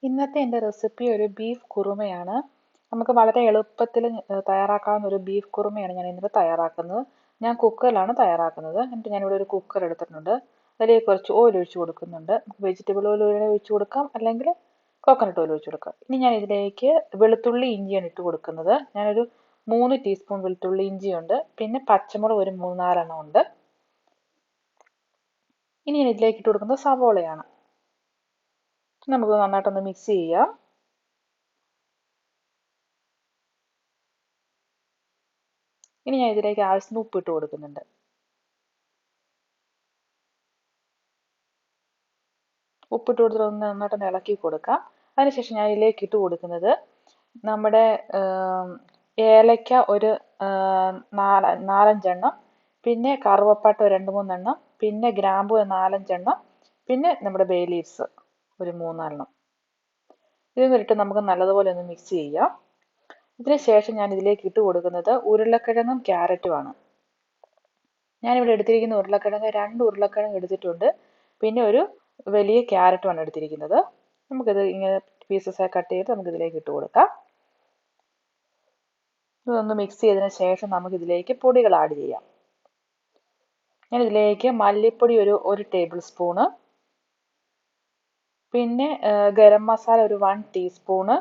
ഇന്നത്തെ എൻ്റെ റെസിപ്പി ഒരു ബീഫ് കുറുമയാണ്. നമുക്ക് വളരെ എളുപ്പത്തിൽ തയ്യാറാക്കാവുന്ന ഒരു ബീഫ് കുറുമയാണ് ഞാൻ ഇന്നിപ്പോൾ തയ്യാറാക്കുന്നത്. ഞാൻ കുക്കറിലാണ് തയ്യാറാക്കുന്നത്. എന്നിട്ട് ഞാനിവിടെ ഒരു കുക്കർ എടുത്തിട്ടുണ്ട്. അതിലേക്ക് കുറച്ച് ഓയിൽ ഒഴിച്ച് കൊടുക്കുന്നുണ്ട്. നമുക്ക് വെജിറ്റബിൾ ഓയിൽ ഒഴിച്ച് കൊടുക്കാം, അല്ലെങ്കിൽ കോക്കനട്ട് ഓയിൽ ഒഴിച്ച് കൊടുക്കാം. ഇനി ഞാൻ ഇതിലേക്ക് വെളുത്തുള്ളി ഇഞ്ചിയാണ് ഇട്ട് കൊടുക്കുന്നത്. ഞാനൊരു 3 ടീസ്പൂൺ വെളുത്തുള്ളി ഇഞ്ചിയുണ്ട്. പിന്നെ പച്ചമുളക് ഒരു 3-4 ഉണ്ട്. ഇനി ഞാൻ ഇതിലേക്ക് ഇട്ട് കൊടുക്കുന്നത് സവോളയാണ്. നമുക്ക് നന്നായിട്ടൊന്ന് മിക്സ് ചെയ്യാം. ഇനി ഞാൻ ഇതിലേക്ക് ആവശ്യത്തിന് ഉപ്പിട്ട് കൊടുക്കുന്നുണ്ട്. ഉപ്പിട്ട് കൊടുത്തിട്ട് ഒന്ന് നന്നായിട്ടൊന്ന് ഇളക്കി കൊടുക്കാം. അതിനുശേഷം ഞാൻ ഇതിലേക്ക് ഇട്ട് കൊടുക്കുന്നത് നമ്മുടെ ഏലക്ക ഒരു 4-5 എണ്ണം, പിന്നെ കറുവപ്പട്ട ഒരു 2-3 എണ്ണം, പിന്നെ ഗ്രാമ്പു ഒരു 4-5 എണ്ണം, പിന്നെ നമ്മുടെ ബേ ലീവ്സ് ഒരു 3-4 എണ്ണം. ഇതൊന്നും ഇട്ട് നമുക്ക് നല്ലതുപോലെ ഒന്ന് മിക്സ് ചെയ്യാം. ഇതിന് ശേഷം ഞാൻ ഇതിലേക്ക് ഇട്ട് കൊടുക്കുന്നത് ഉരുളക്കിഴങ്ങും ക്യാരറ്റുമാണ്. ഞാനിവിടെ എടുത്തിരിക്കുന്ന ഉരുളക്കിഴങ്ങ് 2 ഉരുളക്കിഴങ്ങ് എടുത്തിട്ടുണ്ട്. പിന്നെ ഒരു വലിയ ക്യാരറ്റുമാണ് എടുത്തിരിക്കുന്നത്. നമുക്കിത് ഇങ്ങനെ പീസസായി കട്ട് ചെയ്ത് നമുക്ക് ഇതിലേക്ക് ഇട്ട് കൊടുക്കാം. ഇതൊന്ന് മിക്സ് ചെയ്തതിന് ശേഷം നമുക്ക് ഇതിലേക്ക് പൊടികൾ ആഡ് ചെയ്യാം. ഞാൻ ഇതിലേക്ക് മല്ലിപ്പൊടി ഒരു ടേബിൾ സ്പൂണ്, പിന്നെ ഗരം മസാല ഒരു 1 ടീസ്പൂണ്,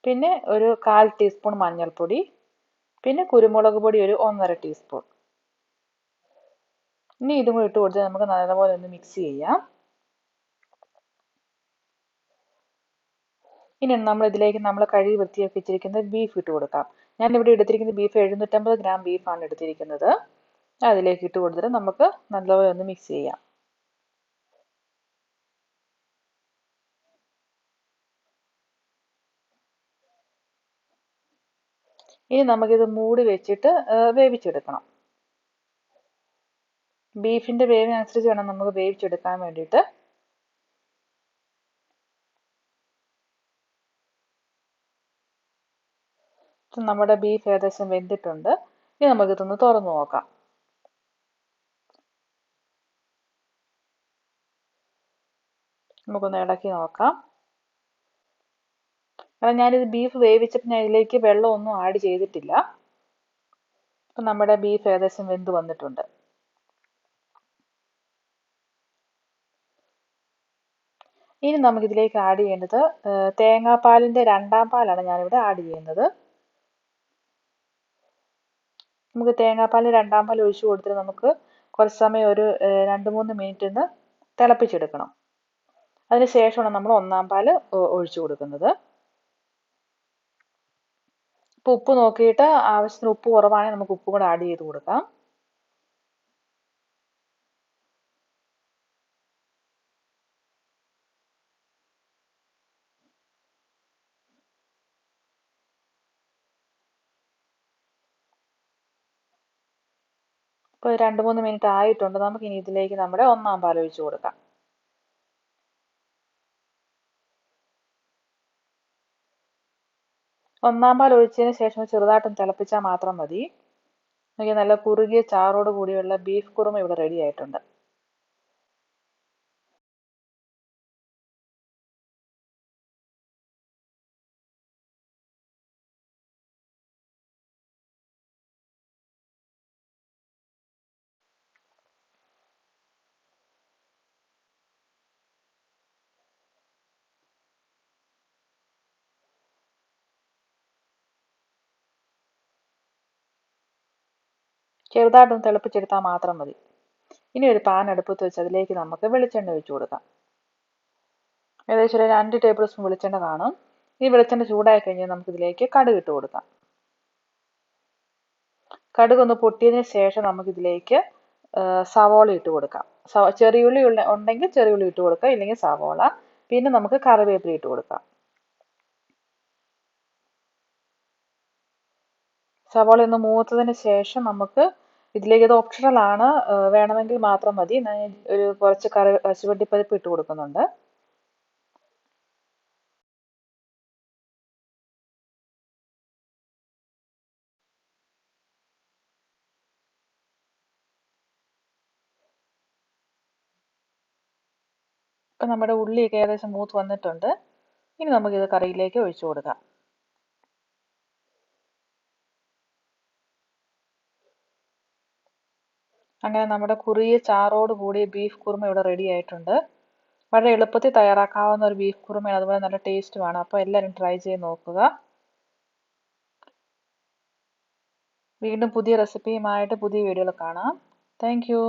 പിന്നെ ഒരു 1/4 ടീസ്പൂൺ മഞ്ഞൾപ്പൊടി, പിന്നെ കുരുമുളക് പൊടി ഒരു 1.5 ടീസ്പൂൺ. ഇനി ഇതും കൂടി ഇട്ട് കൊടുത്ത് നമുക്ക് നല്ലപോലെ ഒന്ന് മിക്സ് ചെയ്യാം. ഇനി നമ്മൾ ഇതിലേക്ക് കഴുകി വൃത്തിയാക്കി വെച്ചിരിക്കുന്ന ബീഫ് ഇട്ട് കൊടുക്കാം. ഞാനിവിടെ എടുത്തിരിക്കുന്ന ബീഫ് 750 ഗ്രാം ബീഫാണ് എടുത്തിരിക്കുന്നത്. അതിലേക്ക് ഇട്ട് കൊടുത്തിട്ട് നമുക്ക് നല്ലപോലെ ഒന്ന് മിക്സ് ചെയ്യാം. ഇനി നമുക്കിത് മൂടി വെച്ചിട്ട് വേവിച്ചെടുക്കണം. ബീഫിൻ്റെ വേവിനനുസരിച്ച് വേണം നമുക്ക് വേവിച്ചെടുക്കാൻ വേണ്ടിയിട്ട്. നമ്മുടെ ബീഫ് ഏകദേശം വെന്തിട്ടുണ്ട്. ഇനി നമുക്കിതൊന്ന് തുറന്നു നോക്കാം. നമുക്കൊന്ന് ഇളക്കി നോക്കാം. കാരണം ഞാനിത് ബീഫ് വേവിച്ചപ്പോൾ ഞാൻ ഇതിലേക്ക് വെള്ളമൊന്നും ആഡ് ചെയ്തിട്ടില്ല. അപ്പം നമ്മുടെ ബീഫ് ഏകദേശം വെന്ത് വന്നിട്ടുണ്ട്. ഇനി നമുക്കിതിലേക്ക് ആഡ് ചെയ്യേണ്ടത് തേങ്ങാപ്പാലിൻ്റെ 2-ാം പാലാണ് ഞാനിവിടെ ആഡ് ചെയ്യുന്നത്. നമുക്ക് തേങ്ങാപ്പാലിന് 2-ാം പാൽ ഒഴിച്ച് കൊടുത്തിട്ട് നമുക്ക് കുറച്ച് സമയം ഒരു 2-3 മിനിറ്റ് ഒന്ന് തിളപ്പിച്ചെടുക്കണം. അതിന് ശേഷമാണ് നമ്മൾ 1-ാം പാൽ ഒഴിച്ചു കൊടുക്കുന്നത്. ഇപ്പോൾ ഉപ്പ് നോക്കിയിട്ട് ആവശ്യത്തിന് ഉപ്പ് കുറവാണെങ്കിൽ നമുക്ക് ഉപ്പ് കൂടെ ആഡ് ചെയ്ത് കൊടുക്കാം. ഇപ്പോൾ 2-3 മിനിറ്റ് ആയിട്ടുണ്ട്. നമുക്കിനി ഇതിലേക്ക് നമ്മുടെ 1-ാം പാൽ ഒഴിച്ച് കൊടുക്കാം. ഒന്നാം പാൽ ഒഴിച്ചതിന് ശേഷം ചെറുതായിട്ടൊന്ന് തിളപ്പിച്ചാൽ മാത്രം മതി. എനിക്ക് നല്ല കുറുകിയ ചാറോട് കൂടിയുള്ള ബീഫ് കുറുമ ഇവിടെ റെഡി ആയിട്ടുണ്ട്. ചെറുതായിട്ടൊന്ന് തിളപ്പിച്ചെടുത്താൽ മാത്രം മതി. ഇനി ഒരു പാൻ അടുപ്പത്ത് വെച്ച് അതിലേക്ക് നമുക്ക് വെളിച്ചെണ്ണ ഒഴിച്ച് കൊടുക്കാം. ഏകദേശം ഒരു 2 ടേബിൾ സ്പൂൺ വെളിച്ചെണ്ണ കാണും. ഈ വെളിച്ചെണ്ണ ചൂടായി കഴിഞ്ഞാൽ നമുക്കിതിലേക്ക് കടുക് ഇട്ട് കൊടുക്കാം. കടുക് ഒന്ന് പൊട്ടിയതിന് ശേഷം നമുക്കിതിലേക്ക് സവോള ഇട്ട് കൊടുക്കാം. ചെറിയുള്ളി ഉണ്ടെങ്കിൽ ചെറിയുള്ളി ഇട്ട് കൊടുക്കാം, ഇല്ലെങ്കിൽ സവോള. പിന്നെ നമുക്ക് കറിവേപ്പില ഇട്ട് കൊടുക്കാം. സവോള ഒന്ന് മൂത്തതിന് ശേഷം നമുക്ക് ഇതിലേക്ക്, ഇത് ഓപ്ഷണൽ ആണ്, വേണമെങ്കിൽ മാത്രം മതി. ഒരു കുറച്ച് കശുവണ്ടിപ്പരിപ്പ് ഇട്ട് കൊടുക്കുന്നുണ്ട്. ഇപ്പം നമ്മുടെ ഉള്ളിയൊക്കെ ഏകദേശം മൂത്ത് വന്നിട്ടുണ്ട്. ഇനി നമുക്കിത് കറിയിലേക്ക് ഒഴിച്ചു കൊടുക്കാം. അങ്ങനെ നമ്മുടെ കുറിയ ചാറോട് കൂടിയ ബീഫ് കുറുമ ഇവിടെ റെഡി ആയിട്ടുണ്ട്. വളരെ എളുപ്പത്തിൽ തയ്യാറാക്കാവുന്ന ഒരു ബീഫ് കുറുമയാണ്, അതുപോലെ നല്ല ടേസ്റ്റുമാണ്. അപ്പോൾ എല്ലാവരും ട്രൈ ചെയ്ത് നോക്കുക. വീണ്ടും പുതിയ റെസിപ്പിയുമായിട്ട് പുതിയ വീഡിയോയിൽ കാണാം. Thank you.